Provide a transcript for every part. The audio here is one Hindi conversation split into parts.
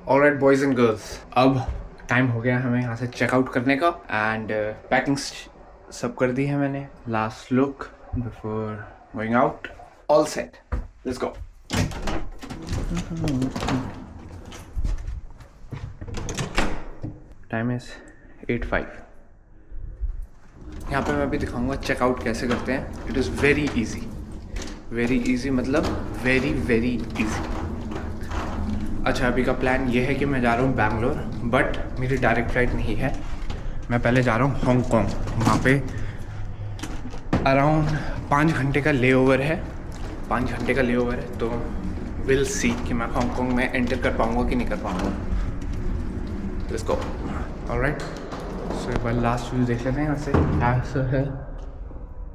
ऑलराइट बॉयज एंड गर्ल्स, अब टाइम हो गया हमें यहाँ से चेकआउट करने का एंड पैकिंग सब कर दी है मैंने. Last look before going out. All set, let's go. Time is 8:05. यहाँ पे मैं अभी दिखाऊंगा चेकआउट कैसे करते हैं. इट इज़ वेरी इजी, मतलब वेरी इजी. अच्छा, अभी का प्लान ये है कि मैं जा रहा हूँ बैंगलोर, बट मेरी डायरेक्ट फ्लाइट नहीं है. मैं पहले जा रहा हूँ हांगकांग. वहाँ पे अराउंड 5 घंटे का लेओवर है. तो विल सी कि मैं हांगकांग में एंटर कर पाऊँगा कि नहीं कर पाऊँगा. Let's go. ऑलराइट, सो एक बार लास्ट व्यू देख लेते हैं यहाँ से. ऐसा है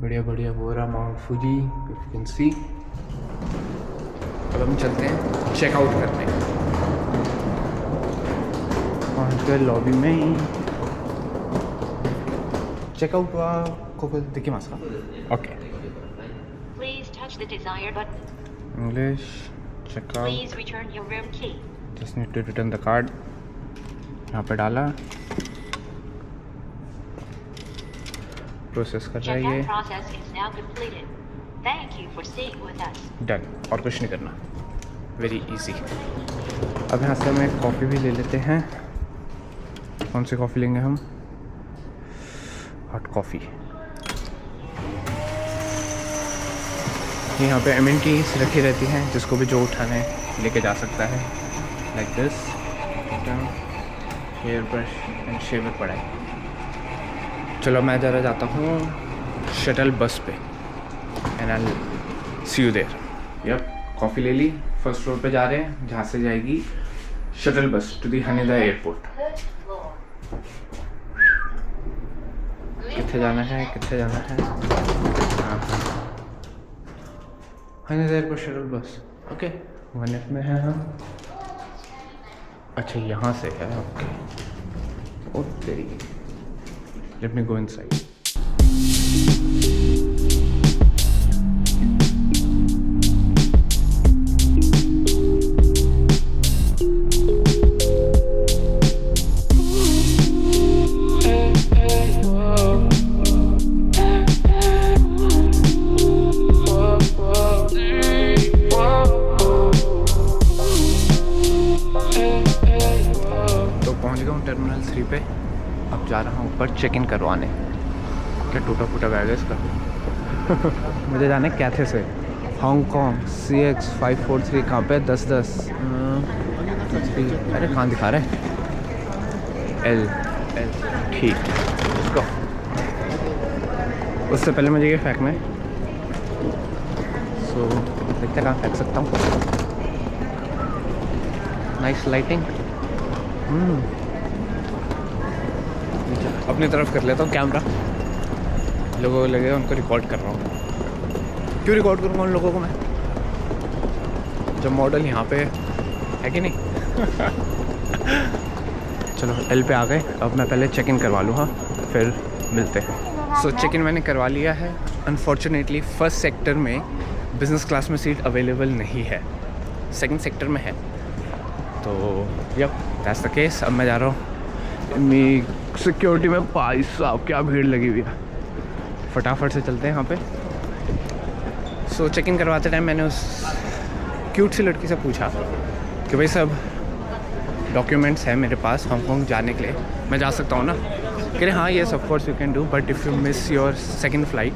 बढ़िया वो रहा mount Fuji, if you can सी. अब हम चलते हैं चेकआउट करने. पहुँच गए लॉबी में. चेकआउट हुआ. को देखिए मास्का. Okay, Please touch the desired button. English. Checkout. Please return your room key. Just need to return the card. यहाँ पे डाला. प्रोसेस कर रहा है ये. Checkout process is now completed. Thank you for staying with us. Done. और कुछ नहीं करना. Very easy. अब यहाँ से हम एक कॉफ़ी भी ले लेते हैं. कौन सी कॉफ़ी लेंगे हम? Hot coffee. यहाँ पे एमिनिटीज रखी रहती हैं, जिसको भी जो उठाने लेके जा सकता है. Like this hair brush and shaver पड़ा है. चलो मैं ज़रा जाता हूँ शटल बस पे and I see you there. Yup, coffee ले ली. फर्स्ट फ्लोर पे जा रहे हैं, जहाँ से जाएगी shuttle bus to the हनीदा airport. कितने जाना है? Haneda airport shuttle bus. Okay, 1F में है हम. अच्छा, यहाँ से है. ओके. ओ तेरी. Let me go inside. तो पहुंच गया हूँ टर्मिनल 3 पे. अब जा रहा हूँ ऊपर चेक इन करवाने. क्या टूटा फूटा बैग है इसका. मुझे जाना है कैथे से हांगकांग. CX 543 कहाँ पे? 1010. अरे कहाँ दिखा रहा है? L. ठीक. उसको उससे पहले मुझे ये फेंकना है. सो देखते हैं कहाँ फेंक सकता हूँ. Nice lighting. अपनी तरफ कर लेता हूँ कैमरा. लोगों को लगेगा उनको रिकॉर्ड कर रहा हूँ. क्यों रिकॉर्ड करूँगा उन लोगों को मैं, जब मॉडल यहाँ पे है कि नहीं. चलो एल पे आ गए. अब मैं पहले चेक इन करवा लूँ. हाँ, फिर मिलते हैं. सो चेक इन मैंने करवा लिया है. अनफॉर्चुनेटली फर्स्ट सेक्टर में बिज़नेस क्लास में सीट अवेलेबल नहीं है. सेकंड सेक्टर में है. तो यप, दैट्स द केस. अब मैं जा रहा हूँ सिक्योरिटी में. भाई साहब क्या भीड़ लगी हुई है. फटाफट से चलते हैं यहाँ पे. सो चेक इन करवाते टाइम मैंने उस क्यूट सी लड़की से पूछा कि भाई सब डॉक्यूमेंट्स हैं मेरे पास हांगकांग जाने के लिए, मैं जा सकता हूँ ना. कह रहे हाँ, yes of course you can do, but if you miss your second flight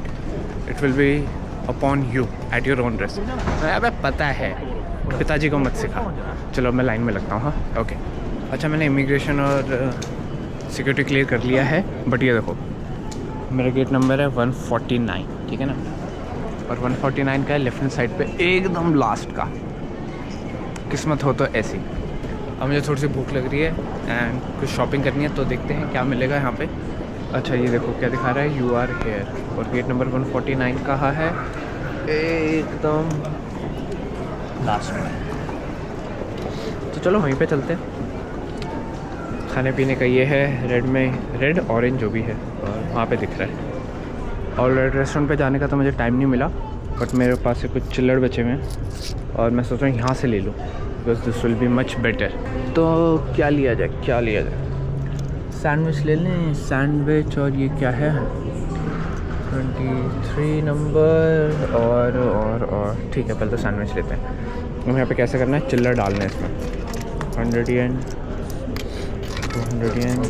it will be upon you at your own risk. अबे पता है, पिताजी को मत सिखा. चलो मैं लाइन में लगता हूँ. हाँ, ओके. अच्छा, मैंने इमिग्रेशन और सिक्योरिटी क्लियर कर लिया है. बट ये देखो, मेरा गेट नंबर है 149. ठीक है ना. और 149 का है लेफ्ट हैंड साइड पे, एकदम लास्ट का. किस्मत हो तो ऐसी. अब मुझे थोड़ी सी भूख लग रही है एंड कुछ शॉपिंग करनी है, तो देखते हैं क्या मिलेगा यहाँ पे. अच्छा, ये देखो क्या दिखा रहा है, यू आर हेयर. और गेट नंबर 149 कहाँ है? एकदम लास्ट में. तो चलो वहीं पे चलते हैं. खाने पीने का ये है, रेड ऑरेंज जो भी है, और वहाँ पे दिख रहा है. और रेस्टोरेंट पे जाने का तो मुझे टाइम नहीं मिला, बट मेरे पास से कुछ चिल्लड़ बचे हुए हैं और मैं सोच रहा हूँ यहाँ से ले लूँ because this will be much better. तो क्या लिया जाए? सैंडविच ले लें, सैंडविच। और ये क्या है? 23 नंबर। और ठीक है, पहले तो सैंडविच लेते हैं। हम यहाँ पे कैसे करना है? चिल्लड़ डालना है इसमें। 100 येन, 200 येन।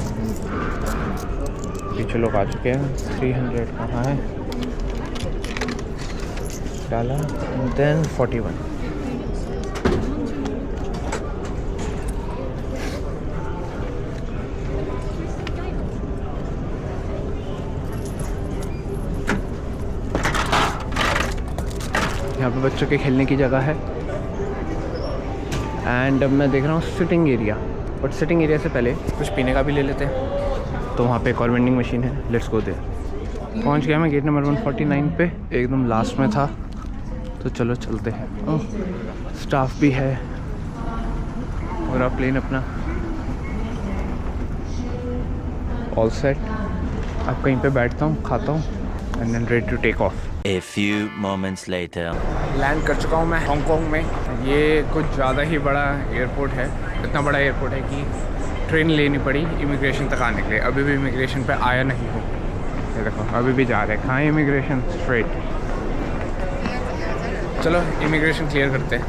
पीछे लोग आ चुके हैं। 300 कहाँ है? डाला। देन 41। यहाँ पे बच्चों के खेलने की जगह है। एंड अब मैं देख रहा हूँ sitting area, but sitting area से पहले कुछ पीने का भी ले लेते हैं। तो वहाँ पे एक और वेंडिंग मशीन है, लेट्स गो देयर। पहुँच गया मैं गेट नंबर 149 पे, एकदम लास्ट में था। तो चलो चलते हैं। ओह, स्टाफ भी है और आप प्लेन अपना ऑल सेट। अब कहीं पे बैठता हूँ, खाता हूँ and then ready to take off. A few moments later. Land कर चुका हूँ मैं हांगकांग में। ये कुछ ज़्यादा ही बड़ा एयरपोर्ट है, इतना बड़ा एयरपोर्ट है कि ट्रेन लेनी पड़ी इमिग्रेशन तक आने के लिए। अभी भी इमिग्रेशन पे आया नहीं हूँ। ये देखो अभी भी जा रहे हैं। कहाँ है इमिग्रेशन? स्ट्रेट। चलो इमिग्रेशन क्लियर करते हैं।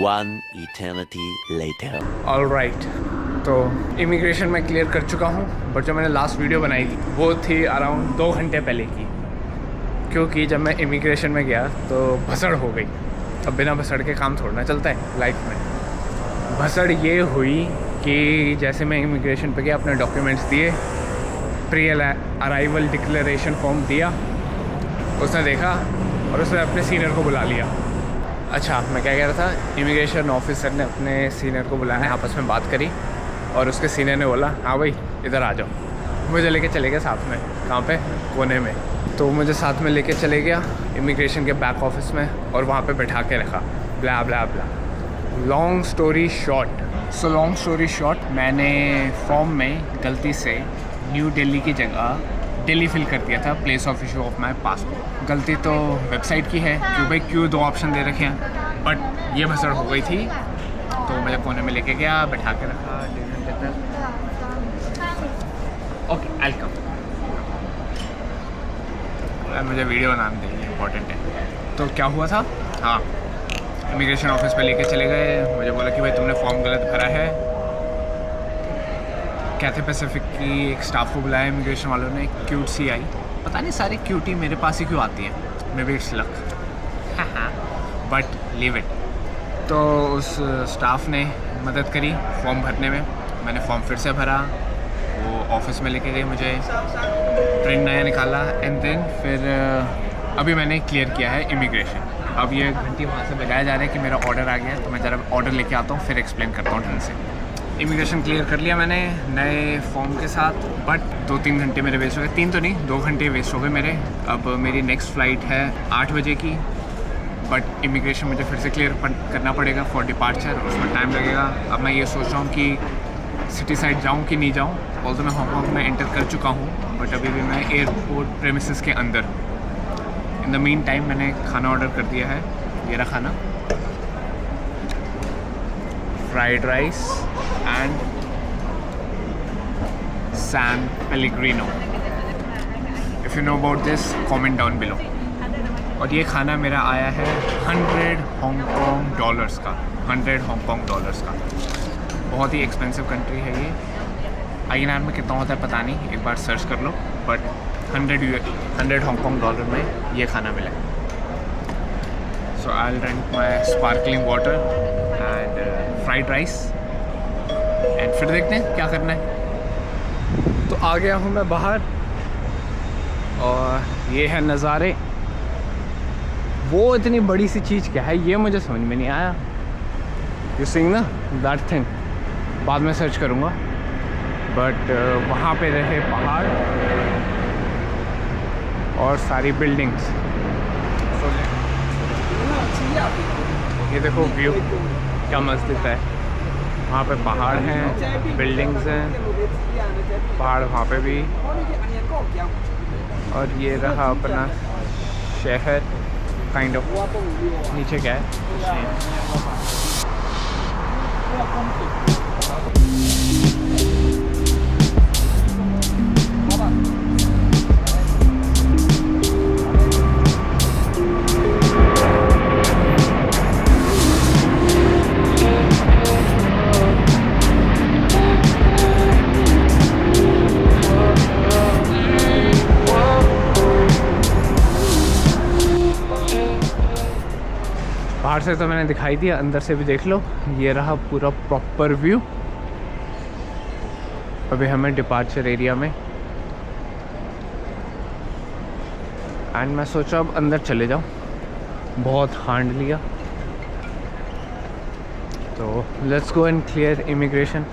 One eternity later. ऑलराइट, तो इमिग्रेशन मैं क्लियर कर चुका हूँ। बट जो मैंने लास्ट वीडियो बनाई थी वो थी अराउंड 2 घंटे पहले की, क्योंकि जब मैं इमिग्रेशन में गया तो भसड़ हो गई। अब बिना भसड़ के काम थोड़ा चलता है लाइफ में। भसड़ ये हुई कि जैसे मैं इमिग्रेशन पे गया, अपने डॉक्यूमेंट्स दिए, प्री अराइवल डिक्लेरेशन फॉर्म दिया, उसने देखा और उसने अपने सीनियर को बुला लिया। अच्छा, मैं क्या कह रहा था, इमिग्रेशन ऑफिसर ने अपने सीनियर को बुलाया, आपस में बात करी और उसके सीनियर ने बोला हाँ भाई इधर आ जाओ। मुझे लेके चले गए साथ में। कहाँ पे? कोने में। तो मुझे साथ में लेके चले गया इमिग्रेशन के बैक ऑफिस में और वहाँ पे बैठा के रखा। ब्ला ब्ला ब्ला। लॉन्ग स्टोरी शॉर्ट, मैंने फॉर्म में गलती से न्यू दिल्ली की जगह दिल्ली फिल कर दिया था, place of issue of my passport. गलती तो वेबसाइट की है, क्यों भाई क्यों 2 ऑप्शन दे रखे हैं, बट ये भसड़ हो गई थी। तो मुझे कोने में लेके गया, बैठा के रखा 1.5 घंटे तक। ओके, आई कम। मुझे वीडियो बनाने देंगे, इम्पोर्टेंट है। तो क्या हुआ था? हाँ, इमिग्रेशन ऑफिस पे लेके चले गए। मुझे बोला कि भाई तुमने फॉर्म गलत भरा है। कैथे पैसिफिक की एक स्टाफ को बुलाया इमिग्रेशन वालों ने, क्यूट सी आई। पता नहीं सारी क्यूटी मेरे पास ही क्यों आती हैं, may be it's luck, but leave it. तो उस स्टाफ ने मदद करी फॉर्म भरने में। मैंने फॉर्म फिर से भरा, वो ऑफिस में लेके गई, मुझे प्रिंट नया निकाला एंड देन फिर अभी मैंने क्लियर किया है इमिग्रेशन। अब ये घंटी वहाँ से बजाया जा रहा है कि मेरा ऑर्डर आ गया है, तो मैं ज़रा ऑर्डर लेके आता हूँ, फिर एक्सप्लेन करता हूँ ढंग से। इमिग्रेशन क्लियर कर लिया मैंने नए फॉर्म के साथ, बट 2-3 घंटे मेरे वेस्ट हो गए। 3 तो नहीं, 2 घंटे वेस्ट हो गए मेरे। अब मेरी नेक्स्ट फ़्लाइट है 8 बजे की, बट इमिग्रेशन मुझे फिर से क्लियर करना पड़ेगा फॉर डिपार्चर, उसमें टाइम लगेगा। अब मैं ये सोच रहा हूँ कि सिटी साइड जाऊँ कि नहीं जाऊँ। ऑल्सो मैं हांगकांग में एंटर कर चुका हूँ, बट अभी भी मैं एयरपोर्ट प्रेमिसेस के अंदर। इन द मीन टाइम मैंने खाना ऑर्डर कर दिया है, ये रहा खाना, fried rice and San Pellegrino. If you know about this comment down below. और ये खाना मेरा आया है 100 हांगकांग डॉलर्स का। 100 हांगकांग डॉलर्स का। बहुत ही एक्सपेंसिव कंट्री है ये। INR में कितना होता है पता नहीं, एक बार सर्च कर लो, बट 100 हांगकांग डॉलर में ये खाना मिला। So I will drink my sparkling water and fried rice and फिर देखते हैं क्या करना है। तो आ गया हूँ मैं बाहर और ये है नज़ारे। वो इतनी बड़ी सी चीज़ क्या है ये मुझे समझ में नहीं आया। यू सीइंग ना दैट थिंग, बाद में सर्च करूँगा। बट वहाँ पे रहे पहाड़ और सारी बिल्डिंग्स। ये देखो व्यू क्या मस्त दिखता है। वहाँ पे पहाड़ हैं, बिल्डिंग्स हैं, पहाड़ वहाँ पे भी, और ये रहा अपना शहर। Kind of. नीचे क्या है कुछ नहीं। बाहर से तो मैंने दिखाई दिया, अंदर से भी देख लो। ये रहा पूरा प्रॉपर व्यू। अभी हमें डिपार्चर एरिया में, एंड मैं सोचा अब अंदर चले जाऊँ, बहुत हांड लिया। तो let's go and clear immigration.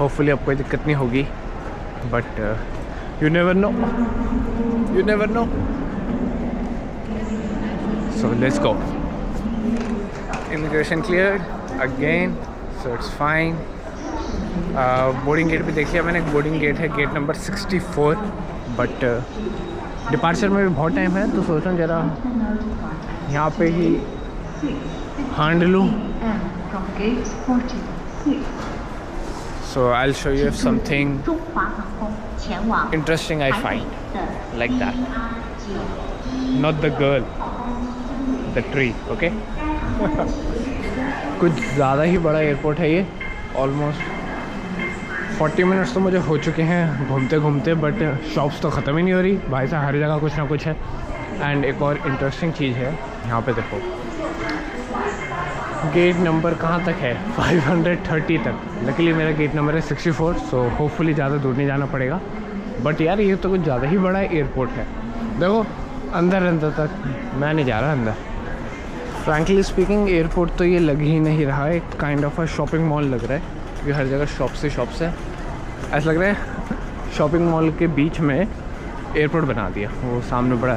Hopefully अब कोई दिक्कत नहीं होगी, but you never know, you never know. So let's go. Immigration cleared again, so it's fine. Boarding gate भी देख लिया मैंने, बोर्डिंग गेट है गेट नंबर 64, बट डिपार्चर में भी बहुत टाइम है, तो सोच रहा हूँ ज़रा यहाँ पे ही हांड लूँ। So I will show you if something interesting I find like that, not the girl, the tree, okay. कुछ ज़्यादा ही बड़ा एयरपोर्ट है ये, ऑलमोस्ट 40 मिनट्स तो मुझे हो चुके हैं घूमते घूमते, बट शॉप्स तो ख़त्म ही नहीं हो रही भाई साहब, हर जगह कुछ ना कुछ है। एंड एक और इंटरेस्टिंग चीज़ है यहाँ पे, देखो गेट नंबर कहाँ तक है, 530 तक। लकीली मेरा गेट नंबर है 64, सो होपफुली ज़्यादा दूर नहीं जाना पड़ेगा। बट यार ये तो कुछ ज़्यादा ही बड़ा एयरपोर्ट है। देखो अंदर तक मैं नहीं जा रहा अंदर। फ्रैंकली स्पीकिंग एयरपोर्ट तो ये लग ही नहीं रहा है, एक kind of a shopping mall लग रहा है, क्योंकि हर जगह शॉप्स है। ऐसा लग रहा है शॉपिंग मॉल के बीच में एयरपोर्ट बना दिया। वो सामने बड़ा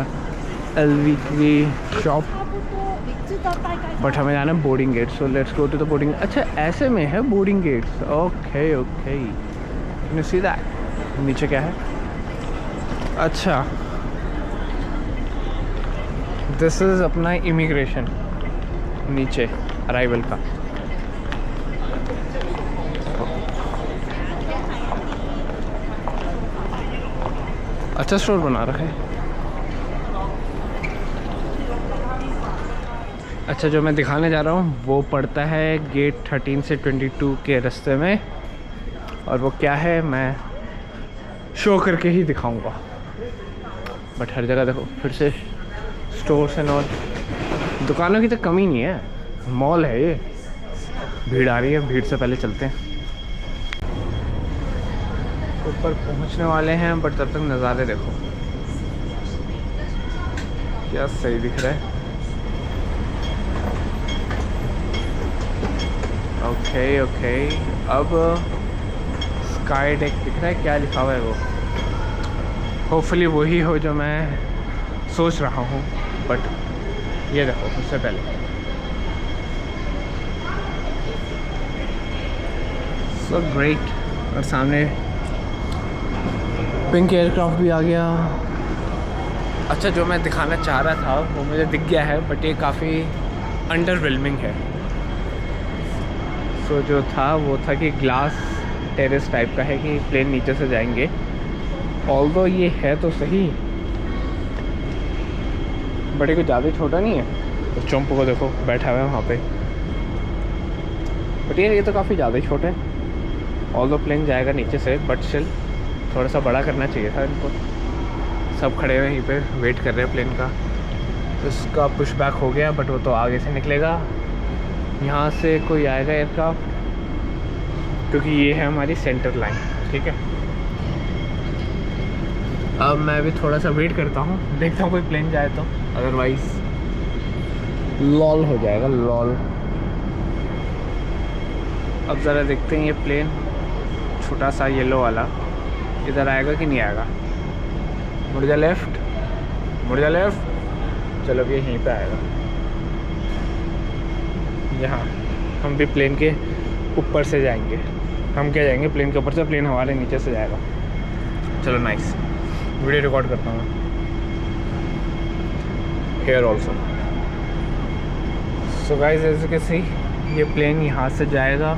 LV की शॉप, बट हमें जाना है boarding gate, so let's go to the boarding. अच्छा ऐसे में है boarding gates, okay okay. You see that. नीचे क्या है, अच्छा दिस इज़ अपना इमिग्रेशन, नीचे अराइवल का। अच्छा स्टोर बना रखा है। अच्छा जो मैं दिखाने जा रहा हूँ वो पड़ता है गेट 13 से 22 के रास्ते में, और वो क्या है मैं शो करके ही दिखाऊंगा। बट हर जगह देखो फिर से स्टोर्स एंड ऑल, दुकानों की तो कमी नहीं है, मॉल है ये। भीड़ आ रही है, भीड़ से पहले चलते हैं। ऊपर पहुंचने वाले हैं, बट तब तक नज़ारे देखो क्या सही दिख रहा है। ओके ओके, अब स्काई डेक दिख रहा है, क्या लिखा हुआ है वो, होपफुली वही हो जो मैं सोच रहा हूँ। बट ये देखो उससे पहले सो ग्रेट, और सामने पिंक एयरक्राफ्ट भी आ गया। अच्छा जो मैं दिखाना चाह रहा था वो मुझे दिख गया है, बट ये काफ़ी अंडरवेलमिंग है। सो जो था वो था कि ग्लास टेरेस टाइप का है, कि प्लेन नीचे से जाएंगे। ऑल्दो ये है तो सही, बट ये कुछ ज़्यादा छोटा नहीं है। तो चोंप को देखो बैठा हुआ है वहाँ पे, बट ये तो काफ़ी ज़्यादा ही छोटा है। ऑल्दो प्लेन जाएगा नीचे से, बट स्टिल थोड़ा सा बड़ा करना चाहिए था इनको। सब खड़े हुए यहीं पे वेट कर रहे हैं प्लेन का। इसका पुश बैक हो गया, बट वो तो आगे से निकलेगा। यहाँ से कोई आएगा एयरक्राफ्ट, क्योंकि ये है हमारी सेंटर लाइन, ठीक है। अब मैं भी थोड़ा सा वेट करता हूँ, देखता हूँ कोई प्लेन जाए तो, अदरवाइज लॉल हो जाएगा, लॉल। अब ज़रा देखते हैं ये प्लेन छोटा सा येलो वाला इधर आएगा कि नहीं आएगा। मुड़ जा लेफ़्ट, मुड़ जा लेफ़्ट। चलो अब ये यहीं पे आएगा। यहाँ हम भी प्लेन के ऊपर से जाएंगे। हम क्या जाएंगे प्लेन के ऊपर से, प्लेन हमारे नीचे से जाएगा। चलो नाइस, वीडियो रिकॉर्ड करता हूँ here also. So guys as you can see ये प्लेन यहाँ से जाएगा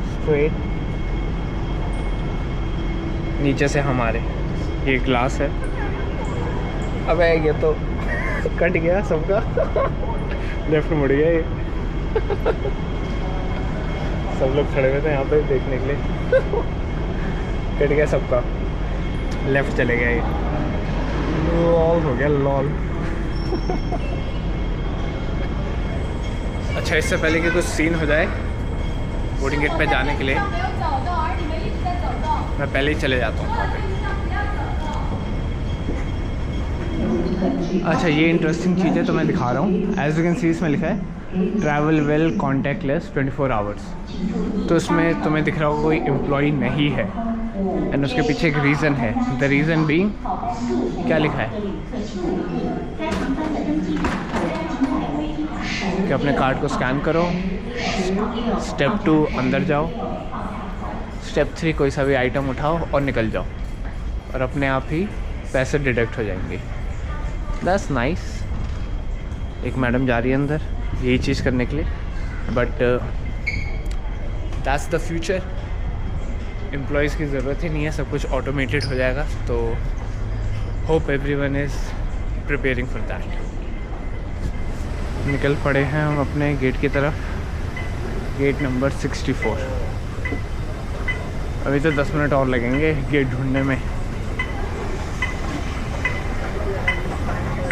स्ट्रेट, नीचे से हमारे ये ग्लास है। अबे ये तो कट गया सबका लेफ्ट मुड़ गया ये सब लोग खड़े हुए थे यहाँ पे देखने के लिए कट गया सबका, लेफ्ट चले गया ये, लॉल हो गया लॉल अच्छा, इससे पहले कि कुछ सीन हो जाए बोर्डिंग गेट पे जाने के लिए मैं पहले ही चले जाता हूँ वहाँ पे। अच्छा ये इंटरेस्टिंग चीज़ है तो मैं दिखा रहा हूँ। एज यू कैन सी इसमें लिखा है ट्रैवल वेल कॉन्टैक्टलेस 24 आवर्स। तो इसमें तुम्हें दिख रहा होगा कोई एम्प्लॉई नहीं है एंड उसके पीछे एक रीज़न है। द रीज़न बीइंग क्या लिखा है कि अपने कार्ड को स्कैन करो, स्टेप 2 अंदर जाओ, स्टेप 3 कोई सा भी आइटम उठाओ और निकल जाओ और अपने आप ही पैसे डिडक्ट हो जाएंगे। That's nice. एक मैडम जा रही है अंदर यही चीज़ करने के लिए, but that's the future. Employees की ज़रूरत ही नहीं है, सब कुछ ऑटोमेटेड हो जाएगा। तो hope everyone is preparing for that. निकल पड़े हैं हम अपने गेट की तरफ, गेट नंबर 64। अभी तो 10 मिनट और लगेंगे गेट ढूंढने में।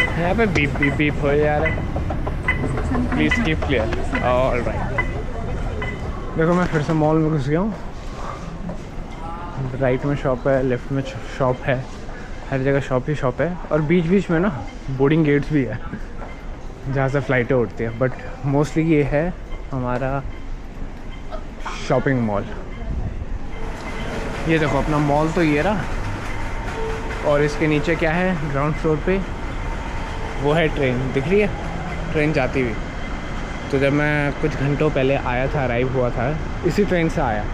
यहाँ पे बीप बीप बीप हो जा रहा है, प्लीज़ कीप क्लियर। ऑलराइट, देखो मैं फिर से मॉल में घुस गया हूँ। राइट में शॉप है, लेफ्ट में शॉप है, हर जगह शॉप ही शॉप है और बीच बीच में ना बोर्डिंग गेट्स भी है जहाँ से फ़्लाइटें उड़ती हैं। बट मोस्टली ये है हमारा शॉपिंग मॉल। ये देखो अपना मॉल तो ये रहा और इसके नीचे क्या है, ग्राउंड फ्लोर पे वो है ट्रेन, दिख रही है ट्रेन जाती हुई। तो जब मैं कुछ घंटों पहले आया था, अराइव हुआ था, इसी ट्रेन से आया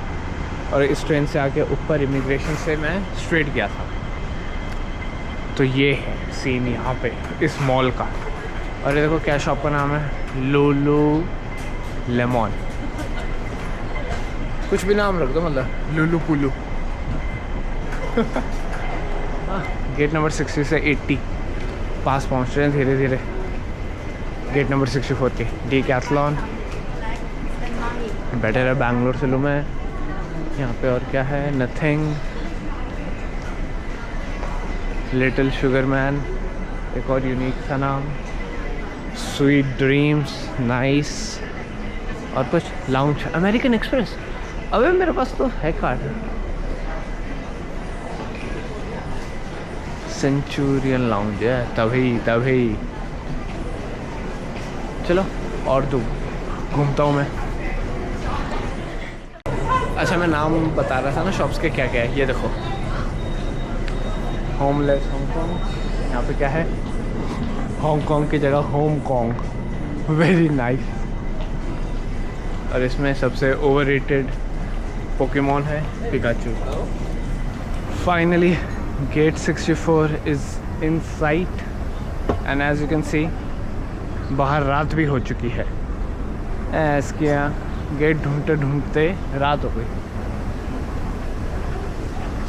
और इस ट्रेन से आके ऊपर इमिग्रेशन से मैं स्ट्रेट गया था। तो ये है सीन यहाँ पे इस मॉल का। और ये देखो क्या शॉप का नाम है, लुलु लेमन। कुछ भी नाम रख दो, मतलब लुलु पुलु गेट नंबर 60 से 80 पास पहुँच रहे हैं धीरे धीरे। गेट नंबर 64 के डीकैथलॉन। बेटर है बैंगलोर से लूँ मैं। यहाँ पे और क्या है, नथिंग, लिटिल शुगर मैन, एक और यूनिक सा नाम, स्वीट ड्रीम्स, नाइस, और कुछ लाउंज, अमेरिकन एक्सप्रेस। अबे मेरे पास तो है कार्ड। सेंचुरियन लाउंज है, तभी चलो और तो घूमता हूँ मैं। अच्छा मैं नाम बता रहा था ना शॉप्स के क्या क्या है, ये देखो होमलेस हांगकॉन्ग। यहाँ पे क्या है, हांगकॉन्ग की जगह होमकॉन्ग, वेरी नाइस। और इसमें सबसे ओवररेटेड पोकेमॉन है Pikachu. Finally gate 64 is in sight and as you can see बाहर रात भी हो चुकी है। इसके यहाँ गेट ढूंढते ढूंढते रात हो गई।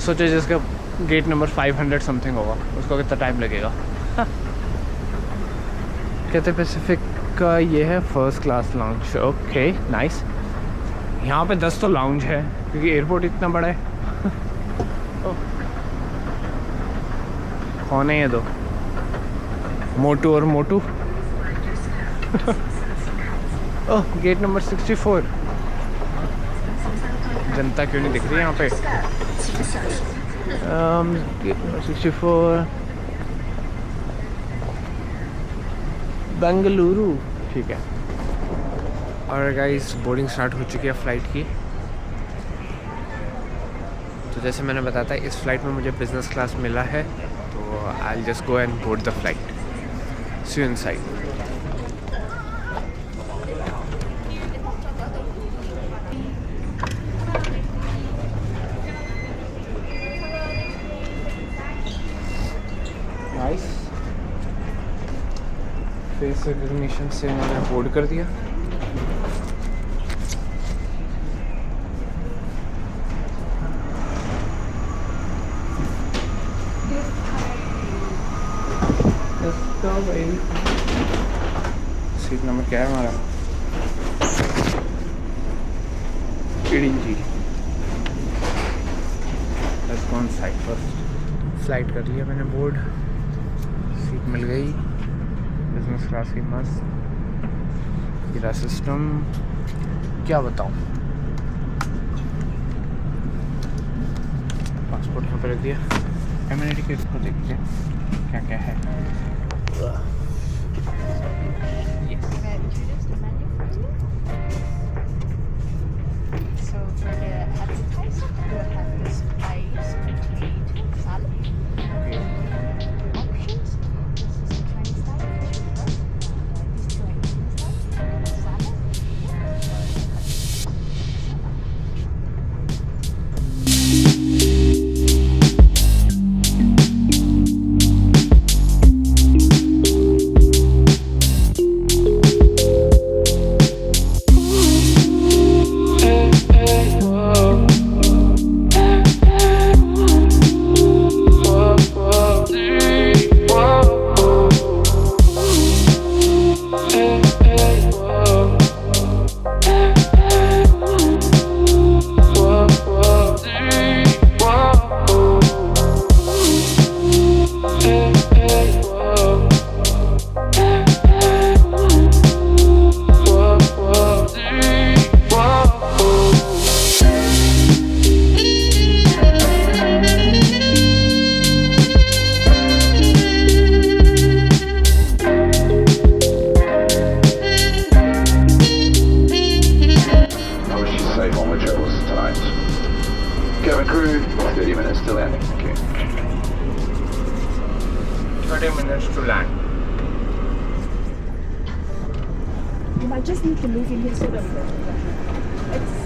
सोचो जिसका गेट नंबर 500 समथिंग होगा उसको कितना टाइम लगेगा। कहते पैसिफिक का ये है first class lounge. Okay nice. यहाँ पे 10 तो लाउंज है क्योंकि एयरपोर्ट इतना बड़ा है। कौन है ये दो, मोटू और मोटू। ओह गेट नंबर 64। जनता क्यों नहीं दिख रही यहाँ पे। गेट नंबर 64 बेंगलुरु, ठीक है। और गाइस बोर्डिंग स्टार्ट हो चुकी है फ़्लाइट की। तो जैसे मैंने बताया था इस फ्लाइट में मुझे बिज़नेस क्लास मिला है, तो I will just go and board the flight. See you inside. Nice. Face recognition से मैंने बोर्ड कर दिया। तो भाई सीट नंबर क्या है हमारा? 18G। Let's go on side first. Flight कर लिया मैंने बोर्ड, सीट मिल गई बिजनेस क्लास की मस्त। मेरा सिस्टम क्या बताऊं, पासपोर्ट यहाँ पर रख दिया। एम्यूनिटी के इसको देखते हैं क्या क्या है। So for the appetizer, we'll have this rice with meat, salad. Options, this is a Chinese style fish roll. This is a Indian style salad. Cabin crew, 30 minutes to landing. Thank you. 30 minutes to land. You might just need to move in here sort of. It's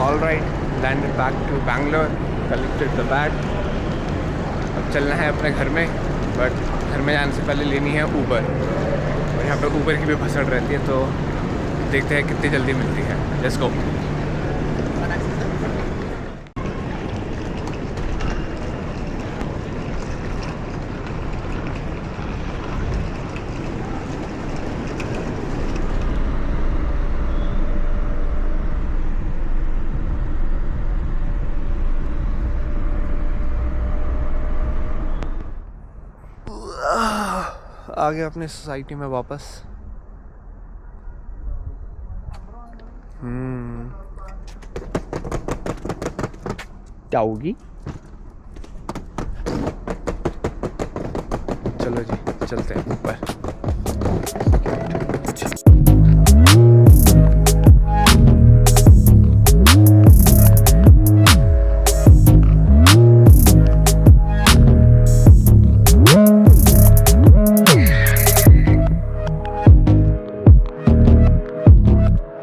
All right, landed back to Bangalore, collected the bag. अब चलना है अपने घर में, बट घर में जाने से पहले लेनी है ऊबर। और यहाँ पे ऊबर की भी भसड़ रहती है, तो देखते हैं कितनी जल्दी मिलती है। Let's go. आ गया अपने सोसाइटी में वापस। क्या होगी? चलो जी, चलते हैं ऊपर।